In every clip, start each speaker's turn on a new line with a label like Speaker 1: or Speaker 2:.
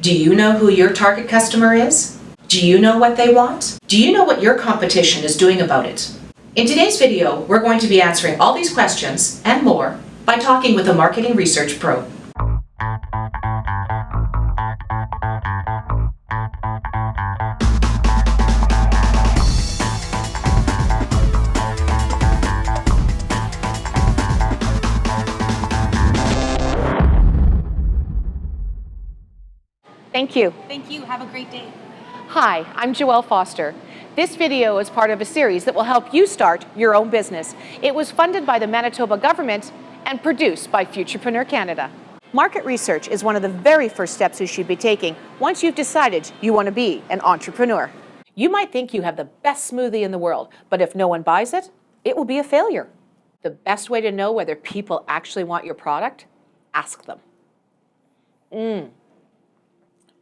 Speaker 1: Do you know who your target customer is? Do you know what they want? Do you know what your competition is doing about it? In today's video, we're going to be answering all these questions and more by talking with a marketing research pro.
Speaker 2: Thank you.
Speaker 3: Thank you. Have a great day.
Speaker 2: Hi, I'm Joelle Foster. This video is part of a series that will help you start your own business. It was funded by the Manitoba government and produced by Futurepreneur Canada. Market research is one of the very first steps you should be taking once you've decided you want to be an entrepreneur. You might think you have the best smoothie in the world, but if no one buys it, it will be a failure. The best way to know whether people actually want your product? Ask them.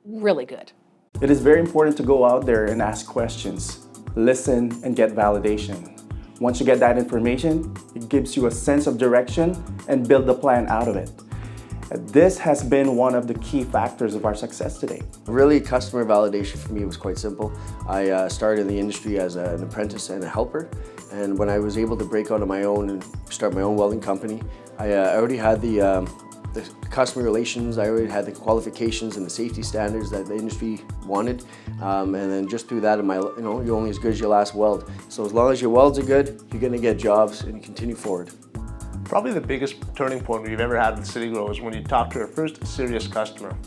Speaker 2: Really good.
Speaker 4: It is very important to go out there and ask questions, listen, and get validation. Once you get that information, it gives you a sense of direction and build the plan out of it. This has been one of the key factors of our success today.
Speaker 5: Really, customer validation for me was quite simple. I started in the industry as an apprentice and a helper, and when I was able to break out on my own and start my own welding company, I already had the customer relations, I already had the qualifications and the safety standards that the industry wanted, and then just through that, you're only as good as your last weld. So as long as your welds are good, you're going to get jobs and you continue forward.
Speaker 6: Probably the biggest turning point we've ever had with CityGrow is when you talked to our first serious customer.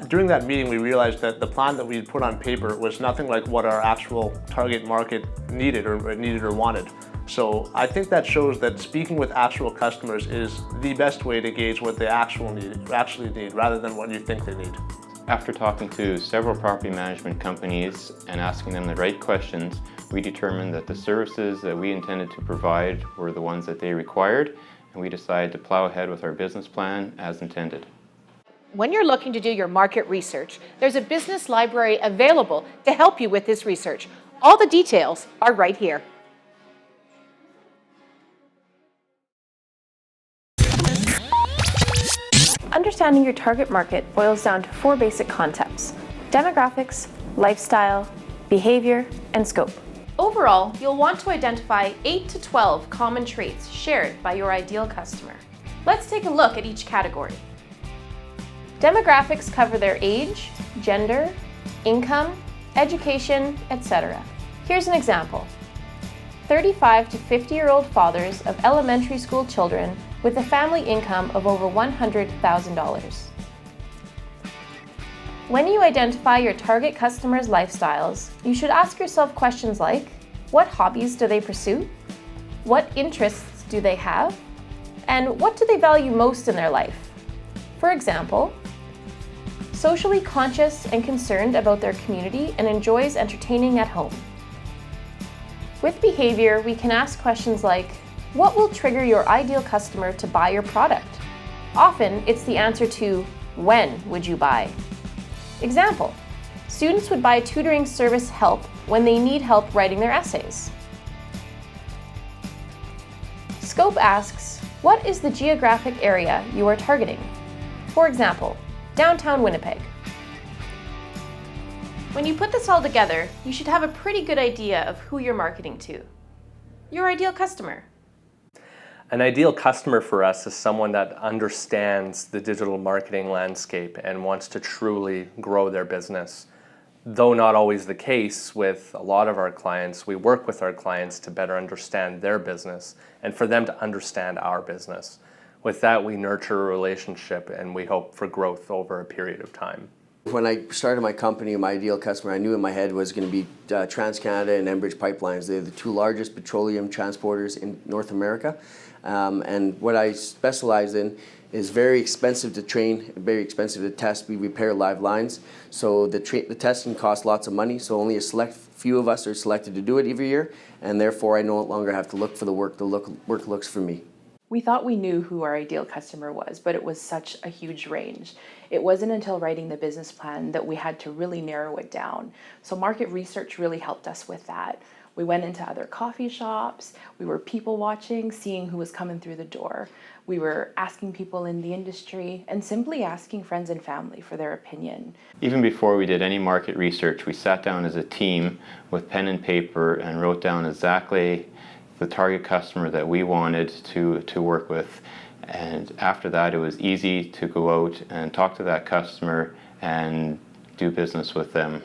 Speaker 6: During that meeting, we realized that the plan that we had put on paper was nothing like what our actual target market needed or wanted. So I think that shows that speaking with actual customers is the best way to gauge what they actually need rather than what you think they need.
Speaker 7: After talking to several property management companies and asking them the right questions, we determined that the services that we intended to provide were the ones that they required, and we decided to plow ahead with our business plan as intended.
Speaker 2: When you're looking to do your market research, there's a business library available to help you with this research. All the details are right here.
Speaker 8: Understanding your target market boils down to 4 basic concepts: demographics, lifestyle, behavior, and scope. Overall, you'll want to identify 8 to 12 common traits shared by your ideal customer. Let's take a look at each category. Demographics cover their age, gender, income, education, etc. Here's an example. 35 to 50-year-old fathers of elementary school children with a family income of over $100,000. When you identify your target customers' lifestyles, you should ask yourself questions like, what hobbies do they pursue? What interests do they have? And what do they value most in their life? For example, socially conscious and concerned about their community and enjoys entertaining at home. With behavior, we can ask questions like, what will trigger your ideal customer to buy your product? Often, it's the answer to, when would you buy? Example, students would buy tutoring service help when they need help writing their essays. Scope asks, what is the geographic area you are targeting? For example, downtown Winnipeg. When you put this all together, you should have a pretty good idea of who you're marketing to. Your ideal customer.
Speaker 9: An ideal customer for us is someone that understands the digital marketing landscape and wants to truly grow their business. Though not always the case with a lot of our clients, we work with our clients to better understand their business and for them to understand our business. With that, we nurture a relationship and we hope for growth over a period of time.
Speaker 5: When I started my company, my ideal customer I knew in my head was going to be TransCanada and Enbridge Pipelines. They're the 2 largest petroleum transporters in North America. And what I specialize in is very expensive to train, very expensive to test. We repair live lines, so the testing costs lots of money, so only a select few of us are selected to do it every year, and therefore I no longer have to look for the work. The work looks for me.
Speaker 10: We thought we knew who our ideal customer was, but it was such a huge range. It wasn't until writing the business plan that we had to really narrow it down. So market research really helped us with that. We went into other coffee shops. We were people watching, seeing who was coming through the door. We were asking people in the industry and simply asking friends and family for their opinion.
Speaker 7: Even before we did any market research, we sat down as a team with pen and paper and wrote down exactly the target customer that we wanted to work with. And after that, it was easy to go out and talk to that customer and do business with them.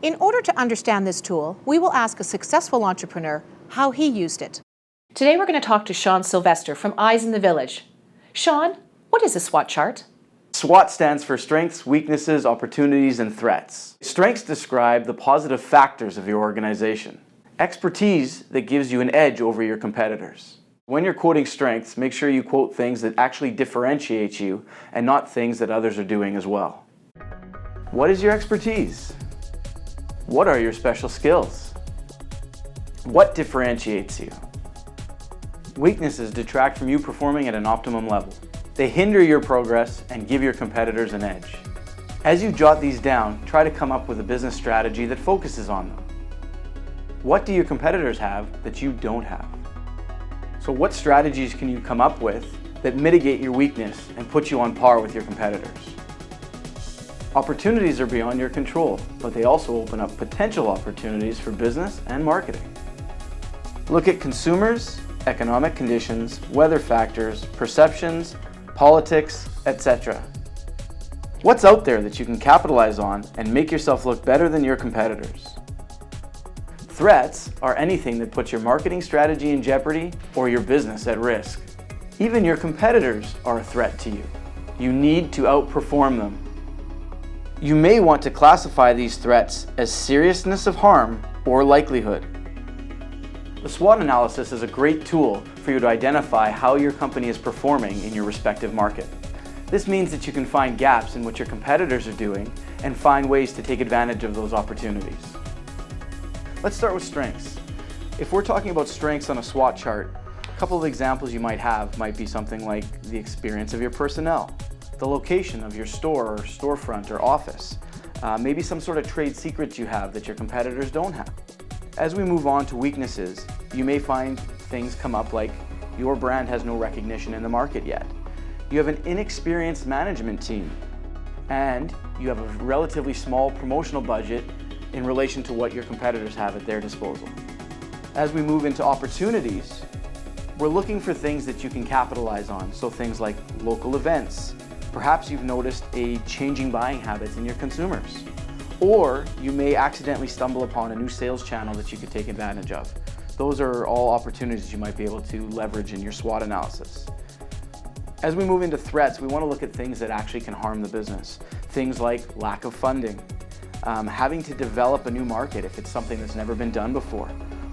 Speaker 2: In order to understand this tool, we will ask a successful entrepreneur how he used it. Today we're going to talk to Sean Sylvester from Eyes in the Village. Sean, what is a SWOT chart?
Speaker 4: SWOT stands for strengths, weaknesses, opportunities, and threats. Strengths describe the positive factors of your organization. Expertise that gives you an edge over your competitors. When you're quoting strengths, make sure you quote things that actually differentiate you and not things that others are doing as well. What is your expertise? What are your special skills? What differentiates you? Weaknesses detract from you performing at an optimum level. They hinder your progress and give your competitors an edge. As you jot these down, try to come up with a business strategy that focuses on them. What do your competitors have that you don't have? So what strategies can you come up with that mitigate your weakness and put you on par with your competitors? Opportunities are beyond your control, but they also open up potential opportunities for business and marketing. Look at consumers, economic conditions, weather factors, perceptions, politics, etc. What's out there that you can capitalize on and make yourself look better than your competitors? Threats are anything that puts your marketing strategy in jeopardy or your business at risk. Even your competitors are a threat to you. You need to outperform them. You may want to classify these threats as seriousness of harm or likelihood. The SWOT analysis is a great tool for you to identify how your company is performing in your respective market. This means that you can find gaps in what your competitors are doing and find ways to take advantage of those opportunities. Let's start with strengths. If we're talking about strengths on a SWOT chart, a couple of examples you might have might be something like the experience of your personnel, the location of your store or storefront or office, maybe some sort of trade secrets you have that your competitors don't have. As we move on to weaknesses, you may find things come up like your brand has no recognition in the market yet. You have an inexperienced management team, and you have a relatively small promotional budget in relation to what your competitors have at their disposal. As we move into opportunities, we're looking for things that you can capitalize on, so things like local events. Perhaps you've noticed a changing buying habits in your consumers. Or you may accidentally stumble upon a new sales channel that you could take advantage of. Those are all opportunities you might be able to leverage in your SWOT analysis. As we move into threats, we want to look at things that actually can harm the business. Things like lack of funding, having to develop a new market if it's something that's never been done before,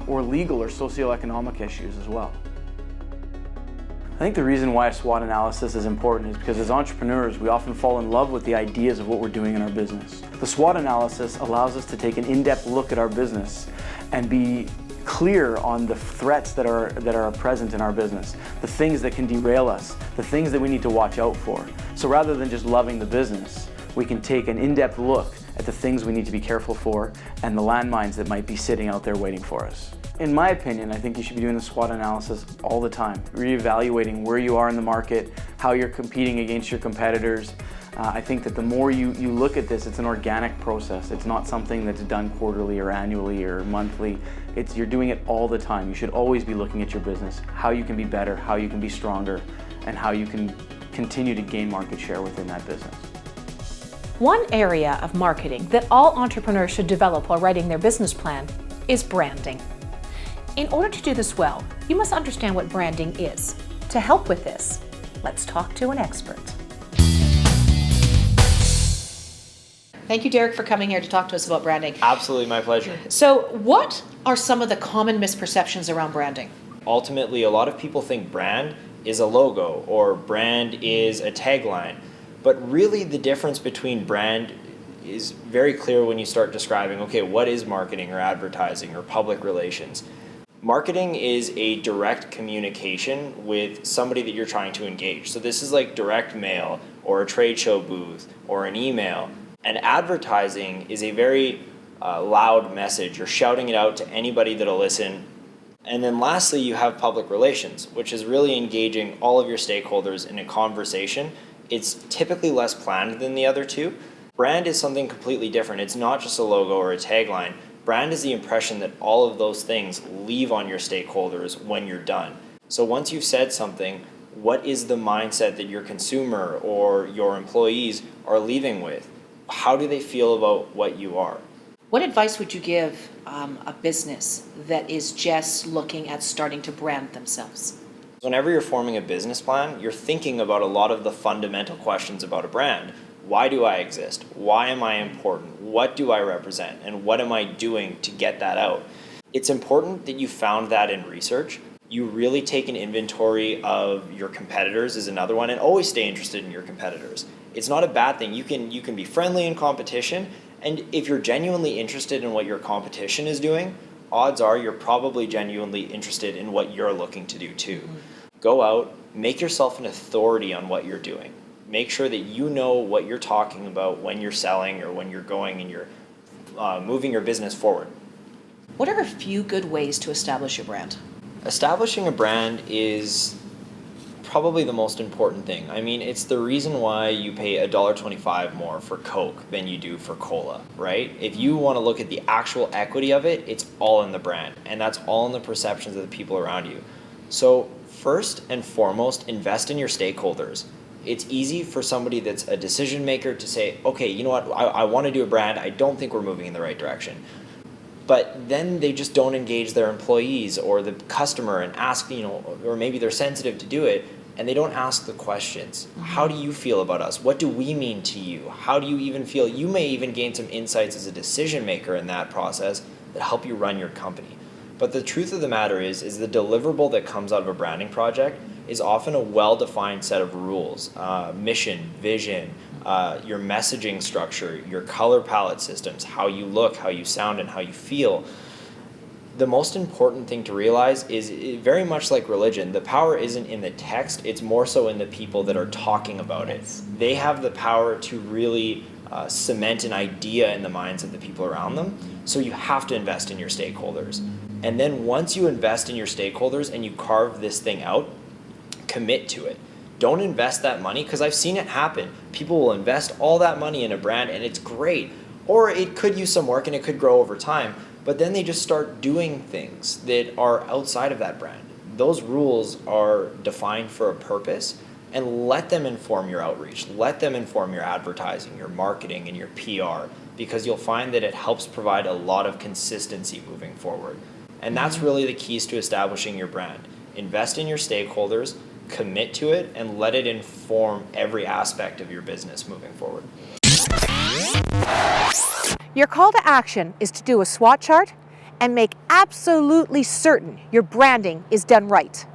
Speaker 4: or legal or socioeconomic issues as well. I think the reason why a SWOT analysis is important is because as entrepreneurs, we often fall in love with the ideas of what we're doing in our business. The SWOT analysis allows us to take an in-depth look at our business and be clear on the threats that are present in our business, the things that can derail us, the things that we need to watch out for. So rather than just loving the business, we can take an in-depth look at the things we need to be careful for and the landmines that might be sitting out there waiting for us. In my opinion, I think you should be doing the SWOT analysis all the time, reevaluating where you are in the market, how you're competing against your competitors. I think that the more you look at this, it's an organic process. It's not something that's done quarterly or annually or monthly. You're doing it all the time. You should always be looking at your business, how you can be better, how you can be stronger, and how you can continue to gain market share within that business.
Speaker 2: One area of marketing that all entrepreneurs should develop while writing their business plan is branding. In order to do this well, you must understand what branding is. To help with this, let's talk to an expert. Thank you, Derek, for coming here to talk to us about branding.
Speaker 3: Absolutely, my pleasure.
Speaker 2: So, what are some of the common misperceptions around branding?
Speaker 3: Ultimately, a lot of people think brand is a logo or brand is a tagline. But really, the difference between brand is very clear when you start describing, okay, what is marketing or advertising or public relations? Marketing is a direct communication with somebody that you're trying to engage. So this is like direct mail or a trade show booth or an email. And advertising is a very loud message. You're shouting it out to anybody that'll listen. And then lastly, you have public relations, which is really engaging all of your stakeholders in a conversation. It's typically less planned than the other two. Brand is something completely different. It's not just a logo or a tagline. Brand is the impression that all of those things leave on your stakeholders when you're done. So once you've said something, what is the mindset that your consumer or your employees are leaving with? How do they feel about what you are?
Speaker 1: What advice would you give a business that is just looking at starting to brand themselves?
Speaker 3: Whenever you're forming a business plan, you're thinking about a lot of the fundamental questions about a brand. Why do I exist? Why am I important? What do I represent? And what am I doing to get that out? It's important that you found that in research. You really take an inventory of your competitors is another one, and always stay interested in your competitors. It's not a bad thing. You can be friendly in competition, and if you're genuinely interested in what your competition is doing, odds are you're probably genuinely interested in what you're looking to do too. Go out, make yourself an authority on what you're doing. Make sure that you know what you're talking about when you're selling or when you're going and you're moving your business forward.
Speaker 1: What are a few good ways to establish your brand?
Speaker 3: Establishing a brand is probably the most important thing. I mean, it's the reason why you pay $1.25 more for Coke than you do for cola, right? If you want to look at the actual equity of it, it's all in the brand, and that's all in the perceptions of the people around you. So first and foremost, invest in your stakeholders. It's easy for somebody that's a decision maker to say, okay, you know what, I want to do a brand, I don't think we're moving in the right direction. But then they just don't engage their employees or the customer and ask, or maybe they're sensitive to do it, and they don't ask the questions. How do you feel about us? What do we mean to you? How do you even feel? You may even gain some insights as a decision maker in that process that help you run your company. But the truth of the matter is the deliverable that comes out of a branding project is often a well-defined set of rules, mission, vision, your messaging structure, your color palette systems, how you look, how you sound, and how you feel. The most important thing to realize is very much like religion, the power isn't in the text, it's more so in the people that are talking about it. They have the power to really cement an idea in the minds of the people around them, so you have to invest in your stakeholders. And then once you invest in your stakeholders and you carve this thing out, commit to it. Don't invest that money, because I've seen it happen. People will invest all that money in a brand and it's great, or it could use some work and it could grow over time, but then they just start doing things that are outside of that brand. Those rules are defined for a purpose, and let them inform your outreach. Let them inform your advertising, your marketing, and your PR, because you'll find that it helps provide a lot of consistency moving forward. And that's really the keys to establishing your brand. Invest in your stakeholders, commit to it, and let it inform every aspect of your business moving forward.
Speaker 2: Your call to action is to do a SWOT chart and make absolutely certain your branding is done right.